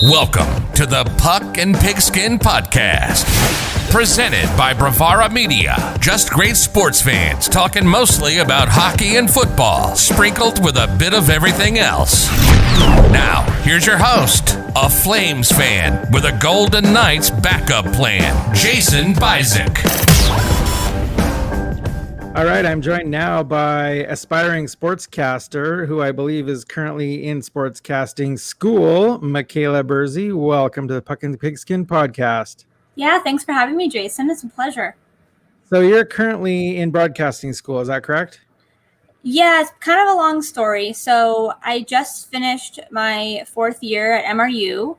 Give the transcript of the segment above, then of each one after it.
Welcome to the Puck and Pigskin Podcast, presented by Bravara Media. Just great sports fans talking mostly about hockey and football, sprinkled with a bit of everything else. Now, here's your host, a Flames fan with a Golden Knights backup plan, Jason Bizik. All right, I'm joined now by aspiring sportscaster, who I believe is currently in sportscasting school, Makayla Berze. Welcome to the Puck and Pigskin Podcast. Yeah, thanks for having me, Jason. It's a pleasure. So you're currently in broadcasting school, is that correct? Yeah, it's kind of a long story. So I just finished my fourth year at MRU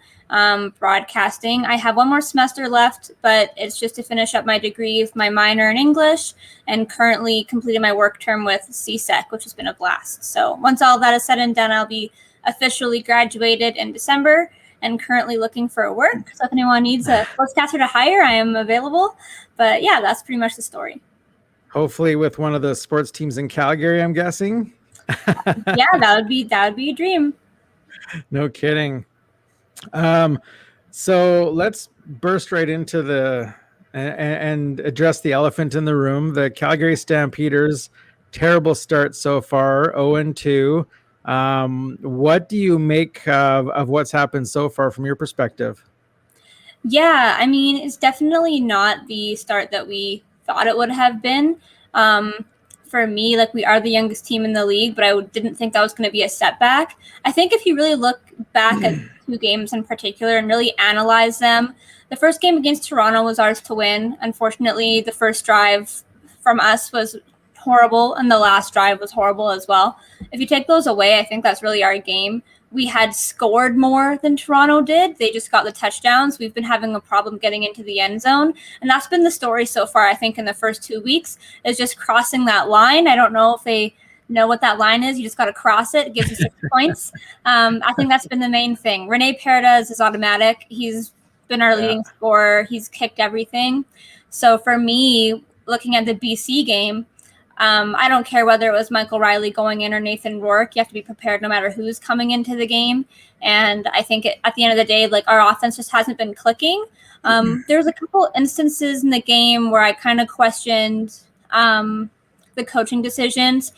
broadcasting. I have one more semester left, but it's just to finish up my degree of my minor in English and currently completed my work term with CSEC, which has been a blast. So once all that is said and done, I'll be officially graduated in December and currently looking for work. So if anyone needs a sportscaster to hire, I am available. But yeah, that's pretty much the story. Hopefully with one of the sports teams in Calgary, I'm guessing. Yeah, that would be a dream. No kidding. So let's burst right into and address the elephant in the room. The Calgary Stampeders, terrible start so far, 0-2. What do you make of what's happened so far from your perspective? Yeah, I mean, it's definitely not the start that we thought it would have been. For me, like, we are the youngest team in the league, but I didn't think that was going to be a setback. I think if you really look back at two games in particular and really analyze them, the first game against Toronto was ours to win. Unfortunately, the first drive from us was horrible, and the last drive was horrible as well. If you take those away, I think that's really our game. We had scored more than Toronto did. They just got the touchdowns. We've been having a problem getting into the end zone. And that's been the story so far, I think, in the first 2 weeks, is just crossing that line. I don't know if they know what that line is. You just got to cross it. It gives you 6 points. I think that's been the main thing. Rene Paredes is automatic. He's been our leading scorer. He's kicked everything. So for me, looking at the BC game, I don't care whether it was Michael Riley going in or Nathan Rourke. You have to be prepared no matter who's coming into the game. And I think at the end of the day, like, our offense just hasn't been clicking. There's a couple instances in the game where I kind of questioned the coaching decisions.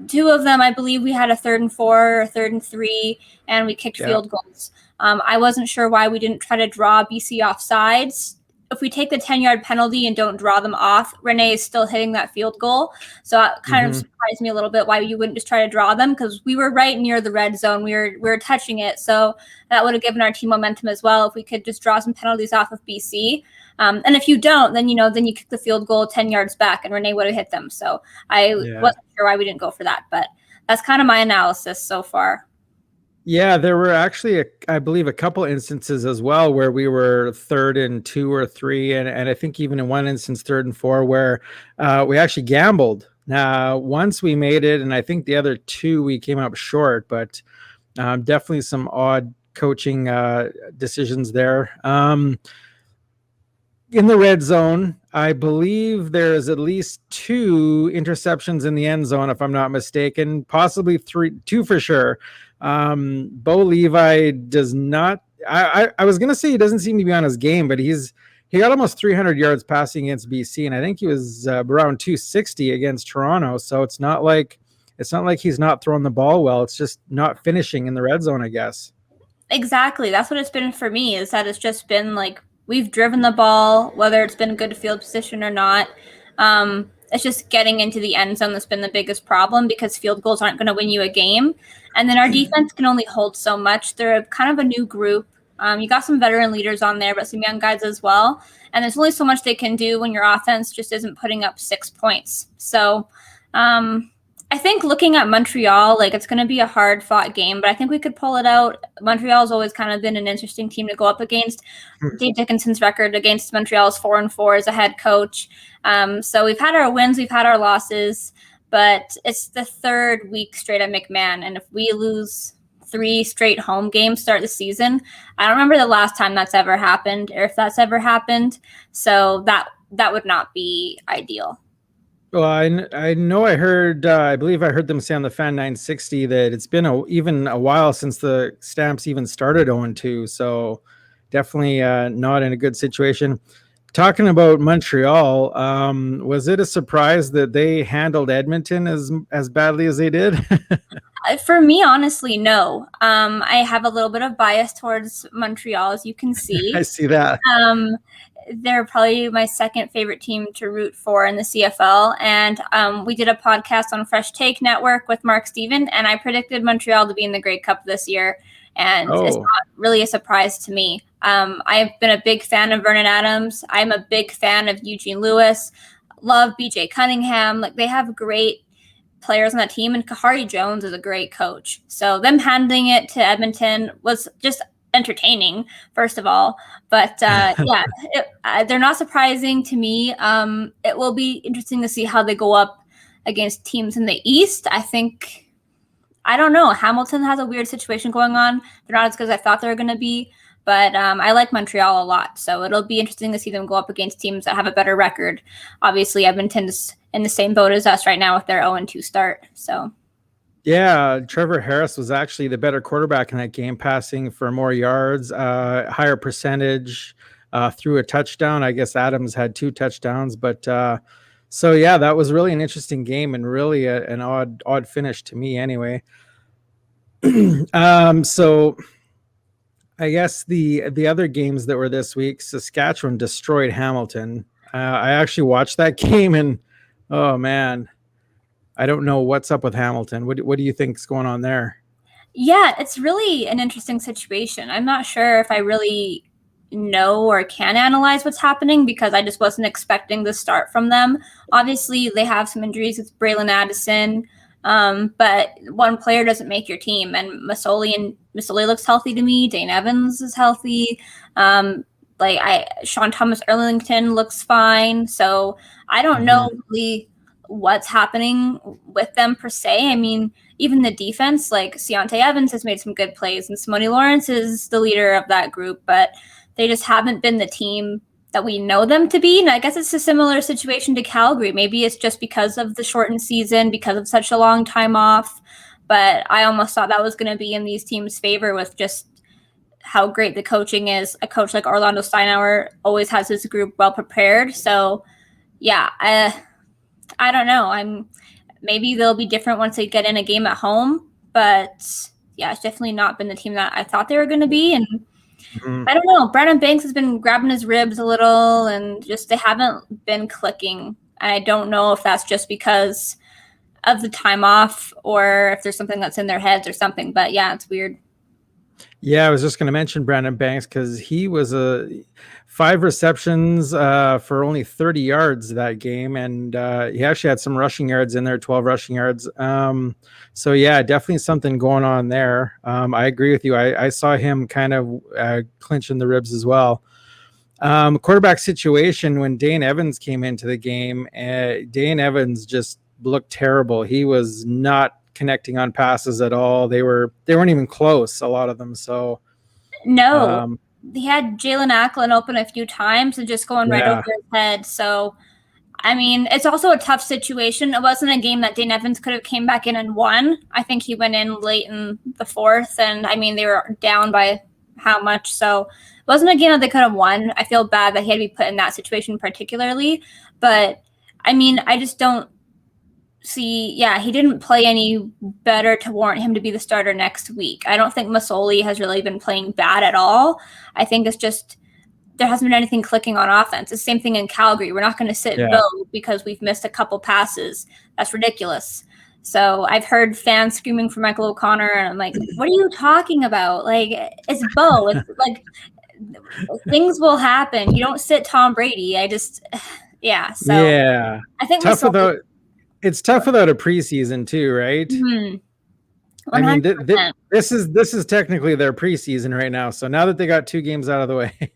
2 of them, I believe we had a 3rd and 4 or 3rd and 3, and we kicked field goals. I wasn't sure why we didn't try to draw BC off sides. If we take the 10-yard penalty and don't draw them off, Rene is still hitting that field goal. So it kind of surprised me a little bit why you wouldn't just try to draw them, because we were right near the red zone. We were touching it. So that would have given our team momentum as well if we could just draw some penalties off of BC. And if you don't, then you kick the field goal 10 yards back and Rene would have hit them. So I wasn't sure why we didn't go for that. But that's kind of my analysis so far. Yeah, there were actually, I believe, a couple instances as well where we were 3rd and 2 or 3, and I think even in one instance 3rd and 4 where we actually gambled. Now, once we made it, and I think the other 2 we came up short, but definitely some odd coaching decisions there. In the red zone, I believe there's at least 2 interceptions in the end zone, if I'm not mistaken, possibly 2 for sure. Bo Levi does not, I was going to say he doesn't seem to be on his game, but he got almost 300 yards passing against BC. And I think he was around 260 against Toronto. So it's not like he's not throwing the ball well. It's just not finishing in the red zone, I guess. Exactly. That's what it's been for me, is that it's just been like, we've driven the ball, whether it's been good field position or not. It's just getting into the end zone that's been the biggest problem, because field goals aren't going to win you a game. And then our defense can only hold so much. They're kind of a new group. You got some veteran leaders on there, but some young guys as well. And there's only so much they can do when your offense just isn't putting up 6 points. So I think looking at Montreal, like, it's going to be a hard-fought game, but I think we could pull it out. Montreal's always kind of been an interesting team to go up against. Dave Dickinson's record against Montreal is 4-4 as a head coach. So we've had our wins, we've had our losses, but it's the 3rd week straight at McMahon, and if we lose 3 straight home games start the season, I don't remember the last time that's ever happened, or if that's ever happened. So that would not be ideal. Well, I know I heard, I believe I heard them say on the Fan 960 that it's been even a while since the Stamps even started 0-2. So definitely not in a good situation. Talking about Montreal, was it a surprise that they handled Edmonton as badly as they did? For me, honestly, no. I have a little bit of bias towards Montreal, as you can I see. see that. They're probably my second favorite team to root for in the CFL. And we did a podcast on Fresh Take Network with Mark Steven, and I predicted Montreal to be in the Grey Cup this year. And it's not really a surprise to me. I've been a big fan of Vernon Adams. I'm a big fan of Eugene Lewis. Love BJ Cunningham. Like, they have great players on that team, and Kahari Jones is a great coach. So them handing it to Edmonton was just entertaining, first of all. But they're not surprising to me. It will be interesting to see how they go up against teams in the East. I don't know. Hamilton has a weird situation going on. They're not as good as I thought they were going to be. But I like Montreal a lot. So it'll be interesting to see them go up against teams that have a better record. Obviously, Edmonton's in the same boat as us right now with their 0-2 start. So, yeah, Trevor Harris was actually the better quarterback in that game, passing for more yards, higher percentage, threw a touchdown. I guess Adams had 2 touchdowns. But so, yeah, that was really an interesting game and really an odd finish to me anyway. So I guess the other games that were this week, Saskatchewan destroyed Hamilton. I actually watched that game, and oh man, I don't know what's up with Hamilton. What do you think's going on there? yeah, it's really an interesting situation. I'm not sure if I really know or can analyze what's happening because I just wasn't expecting the start from them. Obviously, they have some injuries with Braylon Addison, but one player doesn't make your team. And Masoli looks healthy to me. Dane Evans is healthy. Sean Thomas Erlington looks fine. So I don't know really what's happening with them per se. I mean, even the defense, like Seontae Evans has made some good plays, and Simone Lawrence is the leader of that group, but they just haven't been the team that we know them to be. And I guess it's a similar situation to Calgary. Maybe it's just because of the shortened season, because of such a long time off. But I almost thought that was going to be in these teams' favor with just how great the coaching is. A coach like Orlando Steinauer always has his group well prepared. So, yeah, I don't know. Maybe they'll be different once they get in a game at home. But, yeah, it's definitely not been the team that I thought they were going to be. And I don't know. Brandon Banks has been grabbing his ribs a little, and just they haven't been clicking. I don't know if that's just because of the time off or if there's something that's in their heads or something. But yeah, it's weird. Yeah, I was just going to mention Brandon Banks because he was 5 receptions for only 30 yards that game, and he actually had some rushing yards in there, 12 rushing yards. So yeah, definitely something going on there. I agree with you. I saw him kind of clinching the ribs as well. Quarterback situation when Dane Evans came into the game, Dane Evans just looked terrible. He was not connecting on passes at all. They weren't even close, a lot of them. So no, he had Jalen Acklin open a few times and just going right over his head. So I mean, it's also a tough situation. It wasn't a game that Dane Evans could have came back in and won. I think he went in late in the 4th, and I mean, they were down by how much. So it wasn't a game that they could have won. I feel bad that he had to be put in that situation particularly. But I mean, I just don't see, he didn't play any better to warrant him to be the starter next week. I don't think Masoli has really been playing bad at all. I think it's just there hasn't been anything clicking on offense. It's the same thing in Calgary. We're not going to sit Bill because we've missed a couple passes. That's ridiculous. So I've heard fans screaming for Michael O'Connor, and I'm like, what are you talking about? Like, it's Bo. It's like things will happen. You don't sit Tom Brady. So I think it's tough without a preseason too, right? Mm-hmm. I mean, this is technically their preseason right now. So now that they got 2 games out of the way,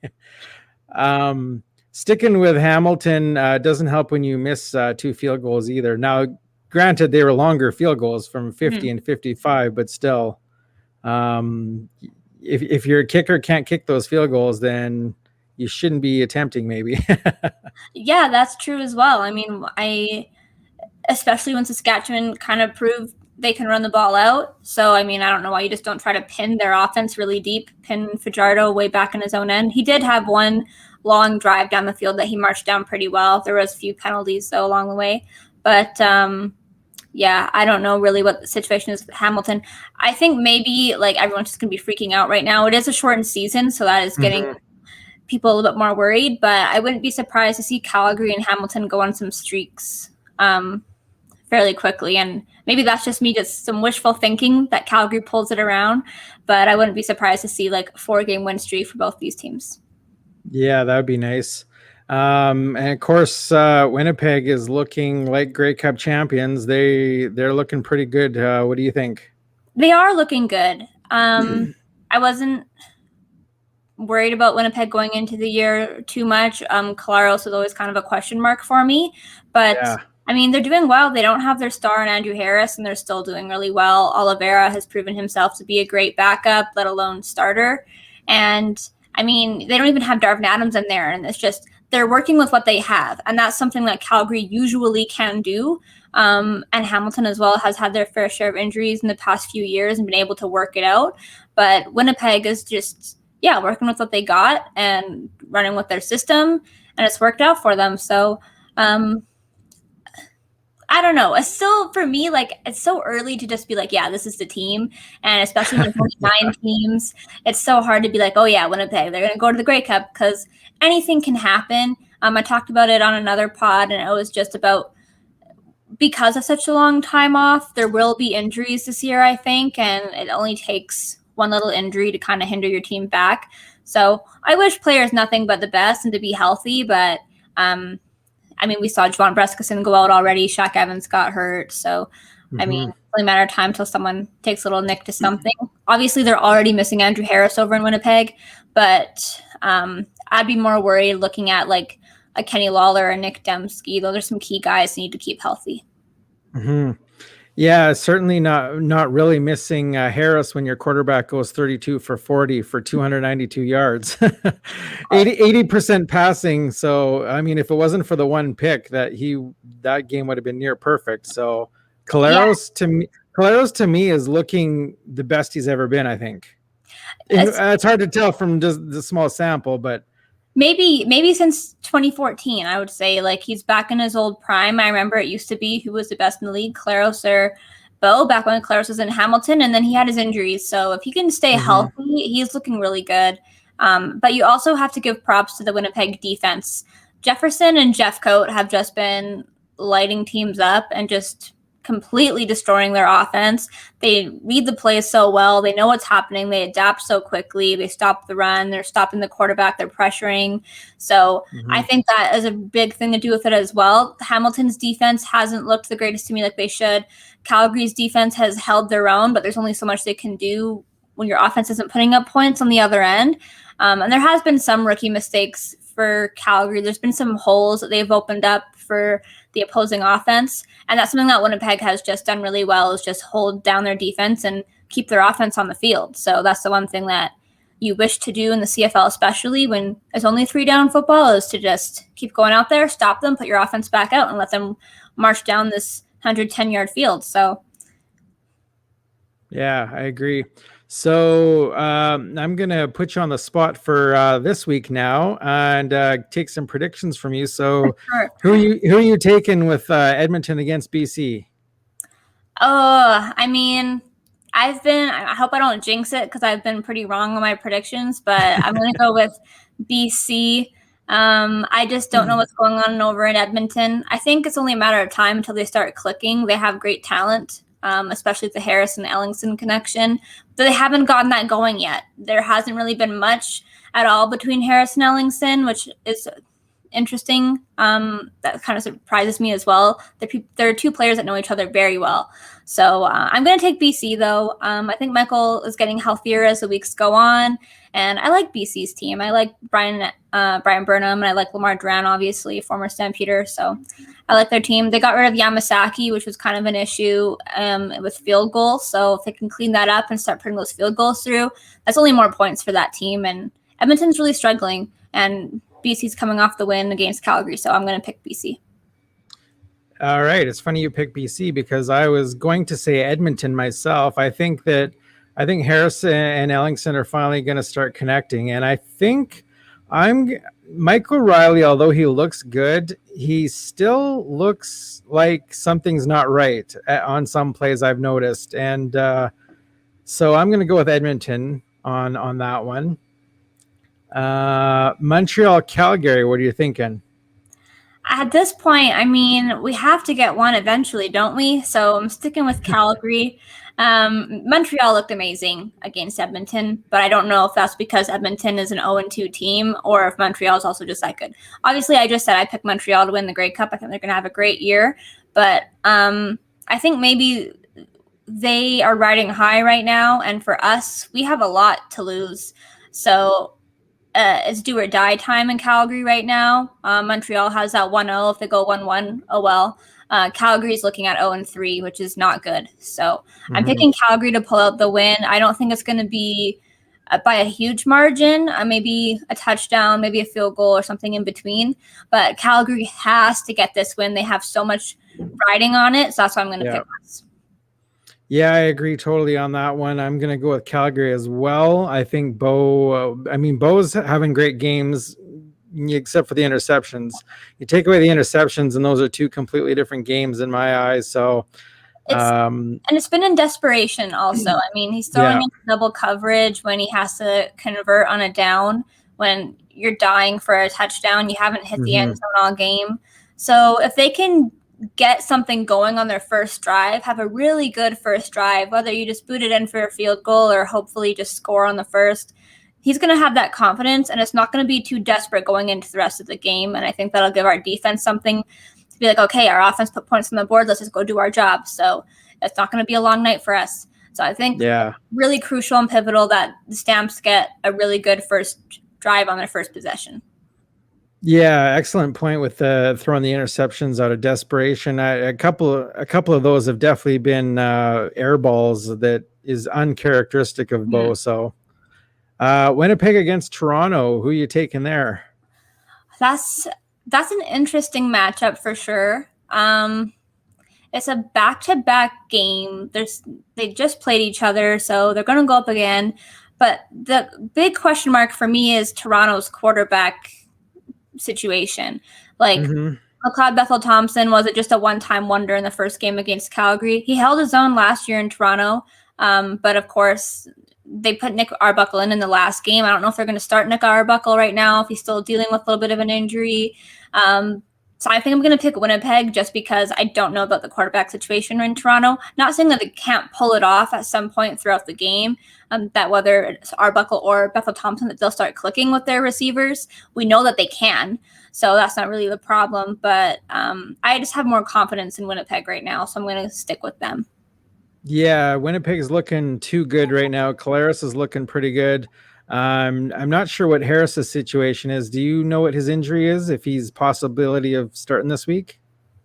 sticking with Hamilton doesn't help when you miss 2 field goals either. Now, granted, they were longer field goals from 50 and 55, but still, if your kicker can't kick those field goals, then you shouldn't be attempting maybe. Yeah, that's true as well. I mean, especially when Saskatchewan kind of proved they can run the ball out. So, I mean, I don't know why you just don't try to pin their offense really deep, pin Fajardo way back in his own end. He did have one long drive down the field that he marched down pretty well. There was a few penalties, though, along the way. But, yeah, I don't know really what the situation is with Hamilton. I think maybe, like, everyone's just going to be freaking out right now. It is a shortened season, so that is getting people a little bit more worried. But I wouldn't be surprised to see Calgary and Hamilton go on some streaks fairly quickly. And maybe that's just me, just some wishful thinking that Calgary pulls it around. But I wouldn't be surprised to see, like, a 4-game win streak for both these teams. Yeah, that would be nice. And of course, Winnipeg is looking like Grey Cup champions. They're looking pretty good. What do you think? They are looking good. I wasn't worried about Winnipeg going into the year too much. Collaros was always kind of a question mark for me. But, yeah. I mean, they're doing well. They don't have their star in Andrew Harris, and they're still doing really well. Oliveira has proven himself to be a great backup, let alone starter. And, I mean, they don't even have Darvin Adams in there, and it's just they're working with what they have, and that's something that Calgary usually can do. And Hamilton as well has had their fair share of injuries in the past few years and been able to work it out. But Winnipeg is just, working with what they got and running with their system, and it's worked out for them. So, I don't know. It's still, for me, like, it's so early to just be like, yeah, this is the team. And especially when there's only 9 teams, it's so hard to be like, oh, yeah, Winnipeg, they're going to go to the Grey Cup, because anything can happen. I talked about it on another pod, and it was just about, because of such a long time off, there will be injuries this year, I think, and it only takes one little injury to kind of hinder your team back. So I wish players nothing but the best and to be healthy, but I mean, we saw Juwan Breskison go out already. Shaq Evans got hurt. So, I mean, it's only a matter of time till someone takes a little nick to something. Obviously, they're already missing Andrew Harris over in Winnipeg, but I'd be more worried looking at, like, a Kenny Lawler or Nick Dembski. Those are some key guys who need to keep healthy. Yeah, certainly not really missing Harris when your quarterback goes 32 for 40 for 292 yards, 80% passing. So, I mean, if it wasn't for the one pick, that game would have been near perfect. So Collaros to me is looking the best he's ever been, I think. It's hard to tell from just the small sample, but Maybe since 2014, I would say, like, he's back in his old prime. I remember it used to be who was the best in the league, Collaros or Bo, back when Collaros was in Hamilton, and then he had his injuries. So if he can stay healthy, he's looking really good. But you also have to give props to the Winnipeg defense. Jefferson and Jeffcoat have just been lighting teams up and just completely destroying their offense. They read the plays so well. They know what's happening. They adapt so quickly. They stop the run. They're stopping the quarterback. They're pressuring. So I think that is a big thing to do with it as well. Hamilton's defense hasn't looked the greatest to me like they should. Calgary's defense has held their own, but there's only so much they can do when your offense isn't putting up points on the other end. And there has been some rookie mistakes for Calgary. There's been some holes that they've opened up for the opposing offense. And that's something that Winnipeg has just done really well, is just hold down their defense and keep their offense on the field. So that's the one thing that you wish to do in the CFL, especially when it's only 3 down football, is to just keep going out there, stop them, put your offense back out, and let them march down this 110-yard field. So, yeah, I agree. So I'm going to put you on the spot for this week now and take some predictions from you. So who are you taking with Edmonton against BC? I mean, I hope I don't jinx it because I've been pretty wrong on my predictions, but I'm going to go with BC. I just don't know what's going on over in Edmonton. I think it's only a matter of time until they start clicking. They have great talent. Especially the Harris and Ellingson connection. But they haven't gotten that going yet. There hasn't really been much at all between Harris and Ellingson, which is interesting. That kind of surprises me as well. There are 2 players that know each other very well. So I'm going to take BC, though. I think Michael is getting healthier as the weeks go on. And I like BC's team. I like Brian Burnham, and I like Lamar Duran, obviously, former Stampeder. So I like their team. They got rid of Yamasaki, which was kind of an issue with field goals. So if they can clean that up and start putting those field goals through, that's only more points for that team. And Edmonton's really struggling, and BC's coming off the win against Calgary. So I'm going to pick BC. All right. It's funny you picked BC because I was going to say Edmonton myself. I think Harris and Ellingson are finally going to start connecting. And I think Michael Riley, although he looks good, he still looks like something's not right on some plays I've noticed. And so I'm going to go with Edmonton on that one. Montreal, Calgary, what are you thinking? At this point, I mean, we have to get one eventually, don't we? So I'm sticking with Calgary. Montreal looked amazing against Edmonton, but I don't know if that's because Edmonton is an 0-2 team or if Montreal is also just that good. Obviously, I just said I picked Montreal to win the Grey Cup. I think they're going to have a great year, but I think maybe they are riding high right now, and for us, we have a lot to lose. So it's do or die time in Calgary right now. Montreal has that 1-0. If they go 1-1, oh well. Calgary's looking at 0-3, which is not good. So I'm picking Calgary to pull out the win. I don't think it's going to be by a huge margin, maybe a touchdown, maybe a field goal or something in between. But Calgary has to get this win. They have so much riding on it. So that's why I'm going to pick us. Yeah, I agree totally on that one. I'm going to go with Calgary as well. I think Bo's having great games, except for the interceptions. You take away the interceptions, and those are two completely different games in my eyes. So, and it's been in desperation also. I mean, he's throwing into double coverage when he has to convert on a down. When you're dying for a touchdown, you haven't hit the end zone all game. So if they can get something going on their first drive, have a really good first drive, whether you just boot it in for a field goal or hopefully just score on the first, he's going to have that confidence, and it's not going to be too desperate going into the rest of the game. And I think that'll give our defense something to be like, okay, our offense put points on the board, let's just go do our job. So it's not going to be a long night for us. So I think really crucial and pivotal that the Stamps get a really good first drive on their first possession. Yeah, excellent point with throwing the interceptions out of desperation. A couple of those have definitely been air balls that is uncharacteristic of Bo. So Winnipeg against Toronto, who are you taking there? That's an interesting matchup for sure. It's a back-to-back game. They just played each other, so they're going to go up again. But the big question mark for me is Toronto's quarterback situation. Like, McLeod Bethel-Thompson, was it just a one-time wonder in the first game against Calgary? He held his own last year in Toronto, but of course, they put Nick Arbuckle in the last game. I don't know if they're going to start Nick Arbuckle right now, if he's still dealing with a little bit of an injury. So I think I'm going to pick Winnipeg just because I don't know about the quarterback situation in Toronto. Not saying that they can't pull it off at some point throughout the game, that whether it's Arbuckle or Bethel-Thompson, that they'll start clicking with their receivers. We know that they can, so that's not really the problem. But I just have more confidence in Winnipeg right now, so I'm going to stick with them. Yeah, Winnipeg is looking too good right now. Collaros is looking pretty good. I'm not sure what Harris's situation is. Do you know what his injury is, if he's possibility of starting this week?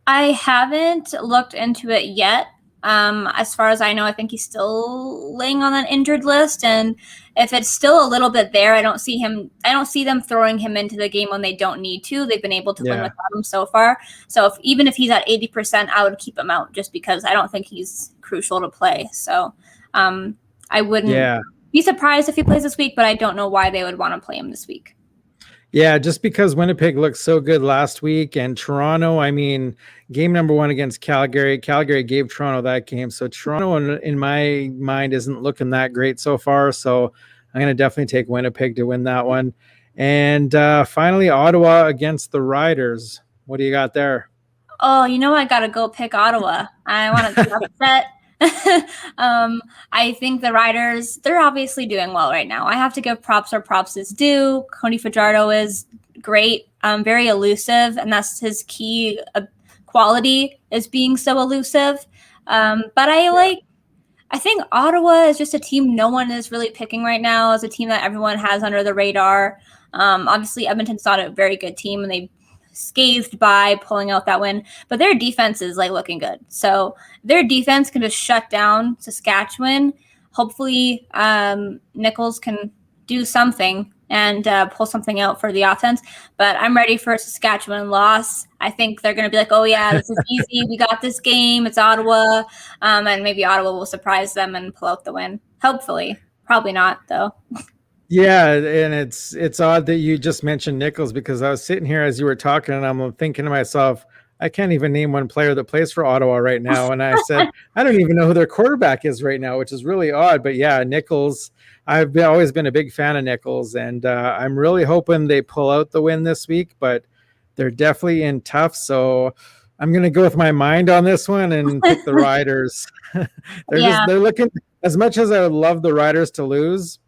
I haven't looked into it yet. As far as I know, I think he's still laying on that injured list. And if it's still a little bit there, I don't see them throwing him into the game when they don't need to. They've been able to win without him so far. So even if he's at 80%, I would keep him out just because I don't think he's crucial to play. So I wouldn't be surprised if he plays this week, but I don't know why they would want to play him this week. Yeah, just because Winnipeg looked so good last week, and Toronto, I mean, game number 1 against Calgary gave Toronto that game. So Toronto, in my mind, isn't looking that great so far. So I'm going to definitely take Winnipeg to win that one. And finally, Ottawa against the Riders. What do you got there? Oh, I got to go pick Ottawa. I want to upset. I think the Riders, they're obviously doing well right now. I have to give props where props is due. Cody Fajardo is great, very elusive, and that's his key quality, is being so elusive. But I think Ottawa is just a team no one is really picking right now, as a team that everyone has under the radar. Obviously, Edmonton's not a very good team, and they scathed by pulling out that win, but their defense is looking good. So their defense can just shut down Saskatchewan. Hopefully Nichols can do something, and pull something out for the offense. But I'm ready for a Saskatchewan loss. I think they're going to be like, oh, yeah, this is easy. We got this game. It's Ottawa. And maybe Ottawa will surprise them and pull out the win. Hopefully. Probably not, though. Yeah, and it's odd that you just mentioned Nichols, because I was sitting here as you were talking and I'm thinking to myself, I can't even name one player that plays for Ottawa right now. And I said, I don't even know who their quarterback is right now, which is really odd. But yeah, Nichols, always been a big fan of Nichols, and I'm really hoping they pull out the win this week, but they're definitely in tough. So I'm going to go with my mind on this one and pick the Riders. They're looking, as much as I would love the Riders to lose,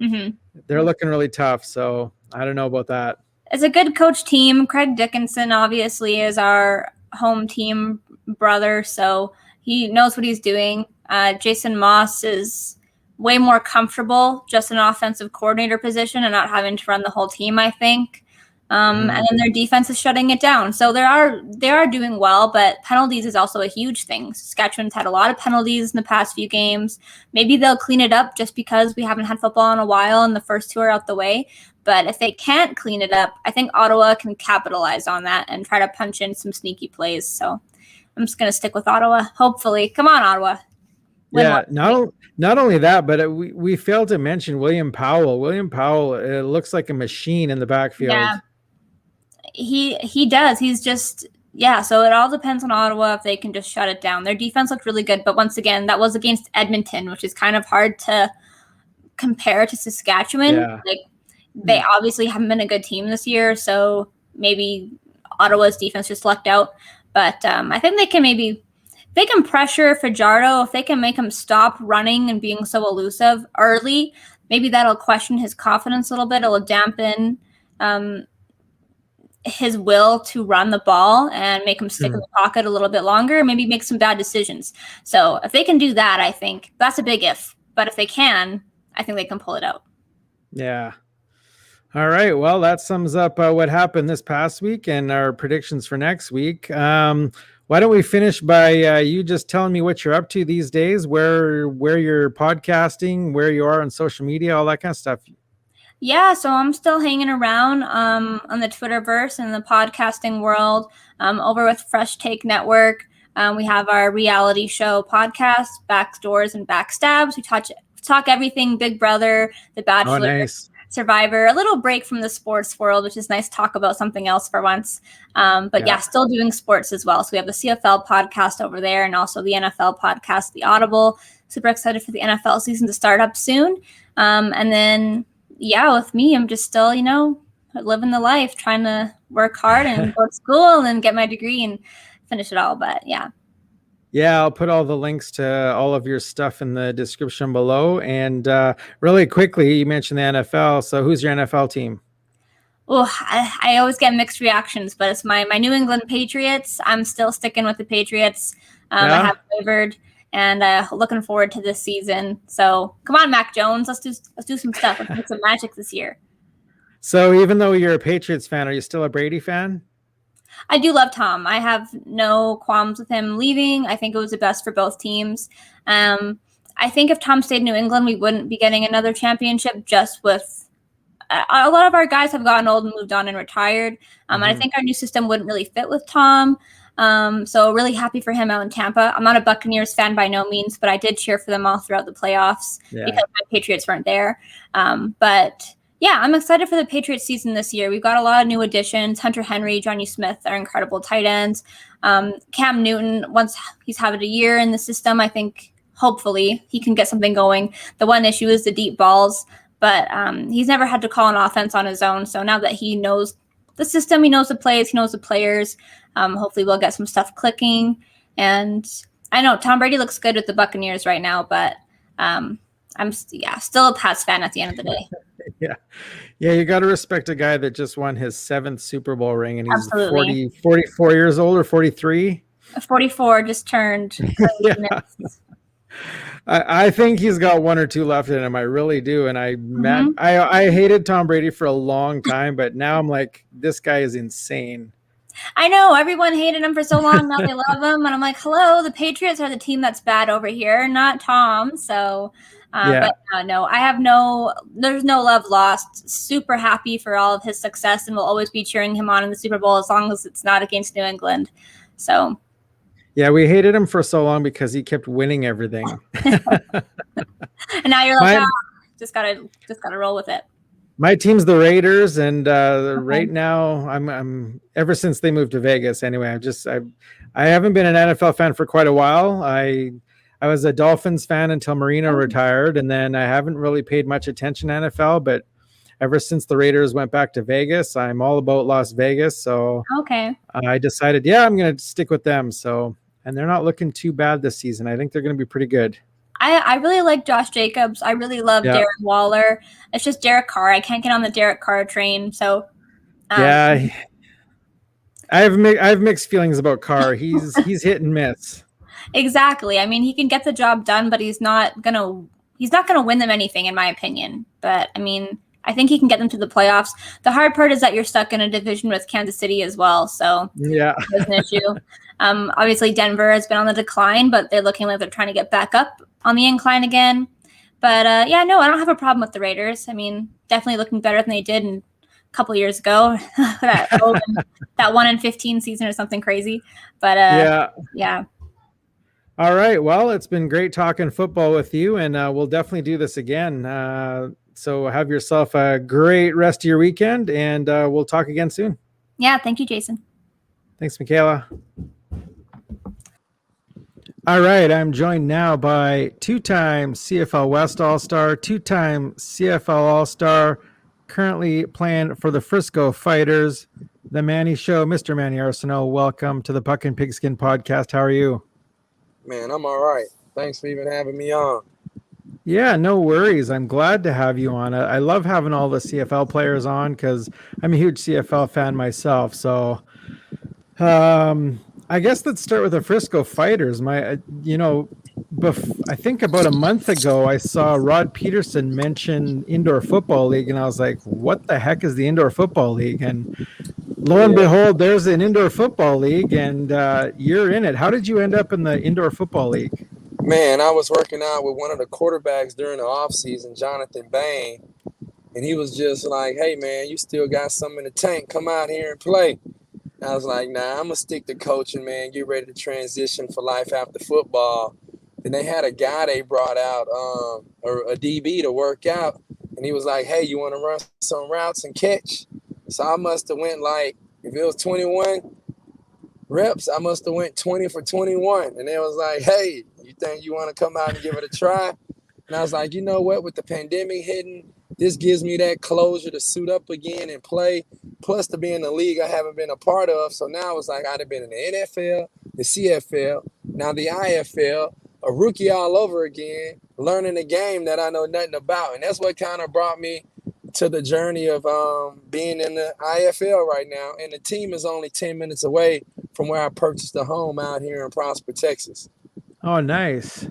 they're looking really tough. So I don't know about that. It's a good coach team. Craig Dickinson obviously is our home team brother, so he knows what he's doing. Jason Moss is way more comfortable just an offensive coordinator position and not having to run the whole team, I think. And then their defense is shutting it down. So they are doing well, but penalties is also a huge thing. Saskatchewan's had a lot of penalties in the past few games. Maybe they'll clean it up just because we haven't had football in a while and the first two are out the way. But if they can't clean it up, I think Ottawa can capitalize on that and try to punch in some sneaky plays. So I'm just going to stick with Ottawa. Hopefully. Come on, Ottawa. Yeah, not only that, but we failed to mention William Powell. William Powell, it looks like a machine in the backfield. Yeah, he does. He's just, so it all depends on Ottawa if they can just shut it down. Their defense looked really good, but once again, that was against Edmonton, which is kind of hard to compare to Saskatchewan. Yeah. Like, they obviously haven't been a good team this year, so maybe Ottawa's defense just lucked out. But I think they can if they can pressure Fajardo, if they can make him stop running and being so elusive early, maybe that'll question his confidence a little bit. It'll dampen his will to run the ball and make him stick in the pocket a little bit longer, maybe make some bad decisions. So if they can do that, I think that's a big if. But if they can, I think they can pull it out. Yeah. All right. Well, that sums up what happened this past week and our predictions for next week. Why don't we finish by you just telling me what you're up to these days, where you're podcasting, where you are on social media, all that kind of stuff. Yeah, so I'm still hanging around on the Twitterverse and the podcasting world over with Fresh Take Network. We have our reality show podcast, Backdoors and Backstabs. We talk everything Big Brother, The Bachelor. Oh, nice. Survivor, a little break from the sports world, which is nice to talk about something else for once. But still doing sports as well. So we have the CFL podcast over there and also the NFL podcast, The Audible. Super excited for the NFL season to start up soon. And then, with me, I'm just still, living the life, trying to work hard and go to school and get my degree and finish it all. But Yeah, I'll put all the links to all of your stuff in the description below. And really quickly, you mentioned the NFL. So who's your NFL team? Oh, I always get mixed reactions, but it's my New England Patriots. I'm still sticking with the Patriots. I have wavered and looking forward to this season. So come on, Mac Jones. Let's do some stuff. Let's make some magic this year. So even though you're a Patriots fan, are you still a Brady fan? I do love Tom. I have no qualms with him leaving. I think it was the best for both teams. I think if Tom stayed in New England, we wouldn't be getting another championship just with a lot of our guys have gotten old and moved on and retired. And I think our new system wouldn't really fit with Tom. So really happy for him out in Tampa. I'm not a Buccaneers fan by no means, but I did cheer for them all throughout the playoffs because my Patriots weren't there. But I'm excited for the Patriots season this year. We've got a lot of new additions. Hunter Henry, Johnny Smith are incredible tight ends. Cam Newton, once he's had a year in the system, I think hopefully he can get something going. The one issue is the deep balls, but he's never had to call an offense on his own. So now that he knows the system, he knows the plays, he knows the players, hopefully we'll get some stuff clicking. And I know Tom Brady looks good with the Buccaneers right now, but I'm still a Pats fan at the end of the day. Yeah, you got to respect a guy that just won his 7th Super Bowl ring, and he's 44 years old or 43. 44 just turned. I think he's got 1 or 2 left in him. I really do, and I hated Tom Brady for a long time, but now I'm like, this guy is insane. I know everyone hated him for so long. Now they love him, and I'm like, hello, the Patriots are the team that's bad over here, not Tom. So Yeah. But no, there's no love lost. Super happy for all of his success, and will always be cheering him on in the Super Bowl as long as it's not against New England. So Yeah, we hated him for so long because he kept winning everything. and now you're like, just gotta roll with it. My team's the Raiders, and right now I'm ever since they moved to Vegas. Anyway, I haven't been an NFL fan for quite a while. I was a Dolphins fan until Marino retired, and then I haven't really paid much attention to NFL. But ever since the Raiders went back to Vegas, I'm all about Las Vegas. So I decided, I'm going to stick with them. So, and they're not looking too bad this season. I think they're going to be pretty good. I really like Josh Jacobs. I really love Darren Waller. It's just Derek Carr. I can't get on the Derek Carr train. So I have mixed feelings about Carr. He's hit and miss. Exactly. I mean, he can get the job done, but he's not gonna win them anything, in my opinion. But I mean, I think he can get them to the playoffs. The hard part is that you're stuck in a division with Kansas City as well. So there's an issue. Obviously, Denver has been on the decline, but they're looking like they're trying to get back up on the incline again. But no, I don't have a problem with the Raiders. I mean, definitely looking better than they did a couple years ago. that 1-15 season or something crazy. But yeah. All right. Well, it's been great talking football with you, and we'll definitely do this again. So have yourself a great rest of your weekend, and we'll talk again soon. Yeah. Thank you, Jason. Thanks, Makayla. All right. I'm joined now by two-time CFL West All-Star, two-time CFL All-Star, currently playing for the Frisco Fighters, the Manny Show. Mr. Manny Arceneaux, welcome to the Puck and Pigskin podcast. How are you? Man, I'm all right. Thanks for even having me on. Yeah, no worries. I'm glad to have you on. I love having all the CFL players on because I'm a huge CFL fan myself. So I guess let's start with the Frisco Fighters. I think about a month ago, I saw Rod Peterson mention Indoor Football League, and I was like, what the heck is the Indoor Football League? And lo and behold, there's an Indoor Football League, and you're in it. How did you end up in the Indoor Football League? Man, I was working out with one of the quarterbacks during the offseason, Jonathan Bain, and he was just like, hey, man, you still got something in the tank. Come out here and play. And I was like, nah, I'm going to stick to coaching, man, get ready to transition for life after football. Then they had a guy they brought out, or a DB to work out, and he was like, hey, you want to run some routes and catch? So I must have went if it was 21 reps, I must have went 20 for 21. And they was like, hey, you think you want to come out and give it a try? And I was like, you know what, with the pandemic hitting, this gives me that closure to suit up again and play, plus to be in the league I haven't been a part of. So now it's like I'd have been in the NFL, the CFL, now the IFL, a rookie all over again, learning a game that I know nothing about. And that's what kind of brought me to the journey of being in the IFL right now. And the team is only 10 minutes away from where I purchased a home out here in Prosper, Texas. Oh, nice.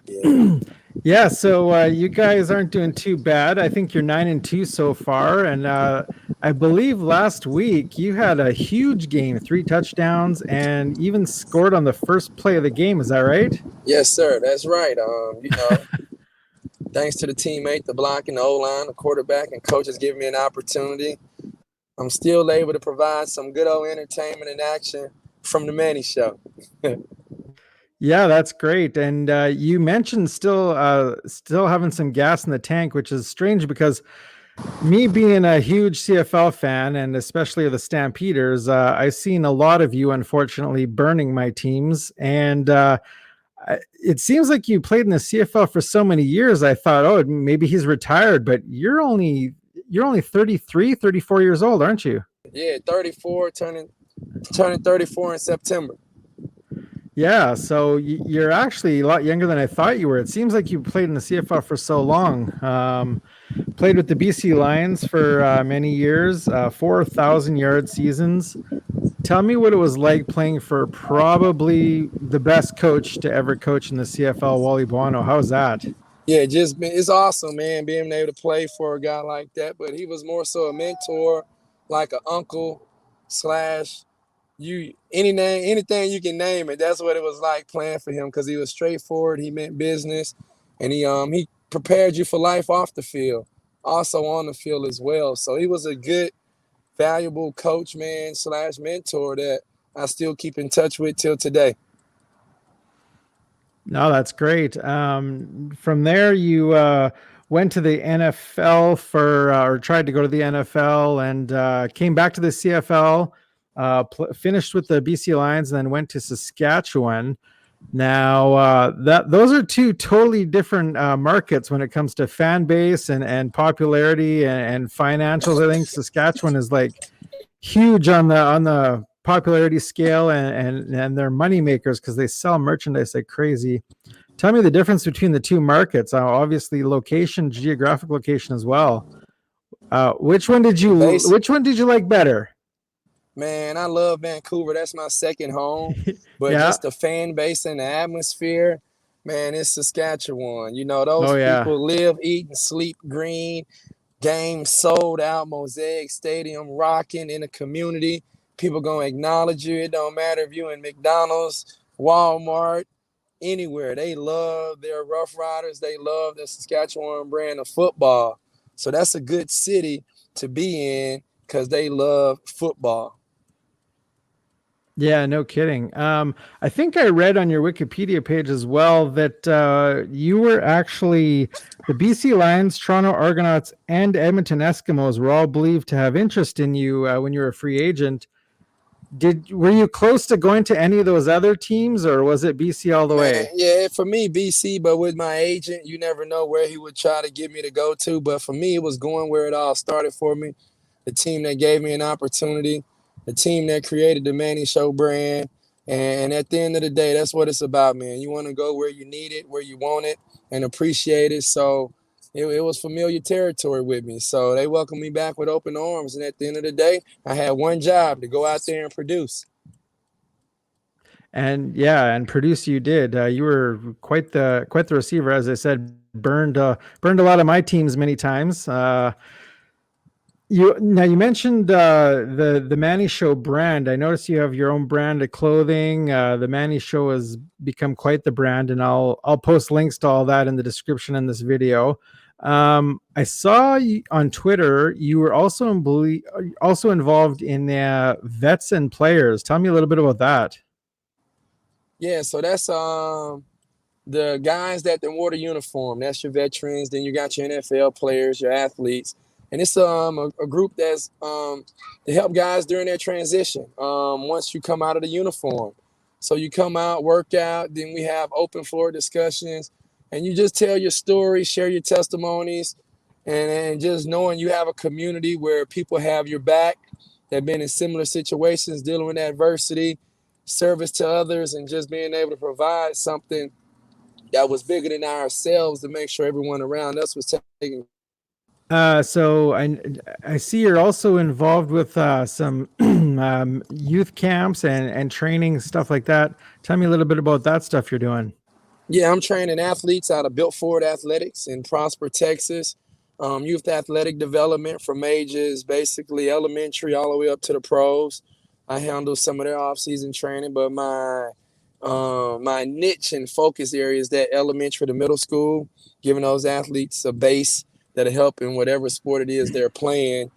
Yeah. Yeah, so you guys aren't doing too bad. I think you're 9-2 so far. And I believe last week you had a huge game, 3 touchdowns, and even scored on the first play of the game. Is that right? Yes, sir. That's right. Thanks to the teammate, the block and the O-line, the quarterback, and coaches giving me an opportunity. I'm still able to provide some good old entertainment and action from the Manny Show. Yeah, that's great. And you mentioned still having some gas in the tank, which is strange because me being a huge CFL fan, and especially the Stampeders, I've seen a lot of you, unfortunately, burning my teams. And it seems like you played in the CFL for so many years. I thought, oh, maybe he's retired, but you're only 33, 34 years old, aren't you? Yeah, 34, turning 34 in September. Yeah, so you're actually a lot younger than I thought you were. It seems like you played in the CFL for so long. Played with the BC Lions for many years, 4,000-yard seasons. Tell me what it was like playing for probably the best coach to ever coach in the CFL, Wally Buono. How's that? Yeah, it's awesome, man, being able to play for a guy like that. But he was more so a mentor, like an uncle / anything you can name it. That's what it was like playing for him, because he was straightforward. He meant business, and he prepared you for life off the field, also on the field as well. So he was a good, valuable coach, man, / mentor that I still keep in touch with till today. No, that's great. From there, you went to the NFL or tried to go to the NFL and came back to the CFL, finished with the BC Lions, and then went to Saskatchewan. Now, those are two totally different markets when it comes to fan base and popularity and financials. I think Saskatchewan is like huge on the popularity scale and they're money makers because they sell merchandise like crazy. Tell me the difference between the two markets. Obviously, geographic location as well. Which one did you like better? Man, I love Vancouver. That's my second home. But Yeah. just the fan base and the atmosphere, man, it's Saskatchewan. You know, those people live, eat, and sleep green. Games sold out, Mosaic Stadium rocking in the community. People gonna acknowledge you. It don't matter if you're in McDonald's, Walmart, anywhere. They love their Rough Riders. They love the Saskatchewan brand of football. So that's a good city to be in because they love football. Yeah, no kidding. I think I read on your Wikipedia page as well that you were actually the BC Lions, Toronto Argonauts, and Edmonton Eskimos were all believed to have interest in you when you were a free agent. Were you close to going to any of those other teams, or was it BC all the way? Yeah, for me, BC, but with my agent, you never know where he would try to get me to go to. But for me, it was going where it all started for me. The team that gave me an opportunity, the team that created the Manny Show brand. And at the end of the day, that's what it's about, man. You want to go where you need it, where you want it, and appreciate it. So it was familiar territory with me. So they welcomed me back with open arms. And at the end of the day, I had one job, to go out there and produce. And produce you did. You were quite the receiver, as I said. Burned a lot of my teams many times. You mentioned the Manny Show brand. I noticed you have your own brand of clothing. The Manny Show has become quite the brand, and I'll post links to all that in the description in this video. I saw you on Twitter. You were also involved in vets and players. Tell me a little bit about that. Yeah, so that's the guys that wore the uniform. That's your veterans. Then you got your NFL players, your athletes. And it's a group that's to help guys during their transition once you come out of the uniform. So you come out, work out, then we have open floor discussions, and you just tell your story, share your testimonies, and just knowing you have a community where people have your back, that have been in similar situations, dealing with adversity, service to others, and just being able to provide something that was bigger than ourselves to make sure everyone around us was taken. So I see you're also involved with some youth camps and training, stuff like that. Tell me a little bit about that stuff you're doing. Yeah, I'm training athletes out of Built Forward Athletics in Prosper, Texas. Youth athletic development from ages basically elementary all the way up to the pros. I handle some of their off-season training, but my niche and focus area is that elementary to middle school, giving those athletes a base that'll help in whatever sport it is they're playing.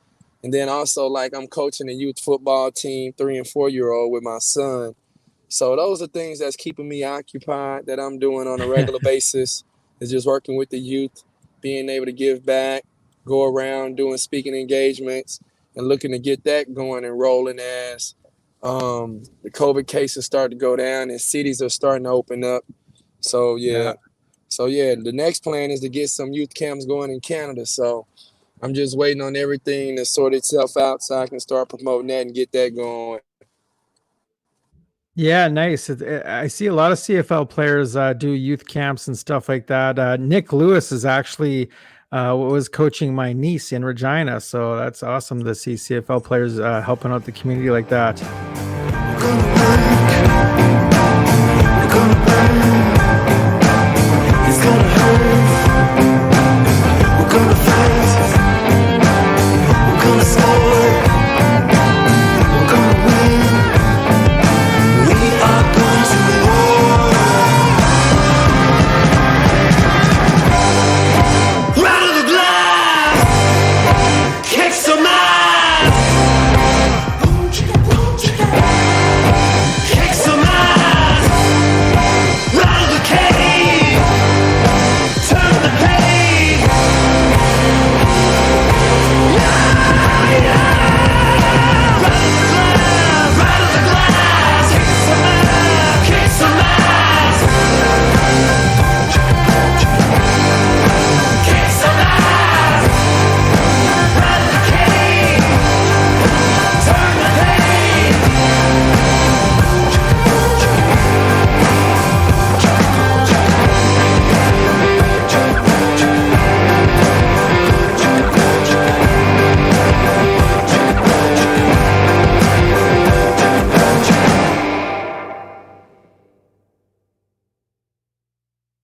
And then also, like, I'm coaching a youth football team, 3- and 4-year-old with my son. So those are things that's keeping me occupied that I'm doing on a regular basis, is just working with the youth, being able to give back, go around doing speaking engagements, and looking to get that going and rolling as the COVID cases start to go down and cities are starting to open up. So, yeah. So, yeah, the next plan is to get some youth camps going in Canada. So I'm just waiting on everything to sort itself out so I can start promoting that and get that going. Yeah, nice. I see a lot of CFL players do youth camps and stuff like that. Nick Lewis is actually was coaching my niece in Regina. So that's awesome to see CFL players helping out the community like that.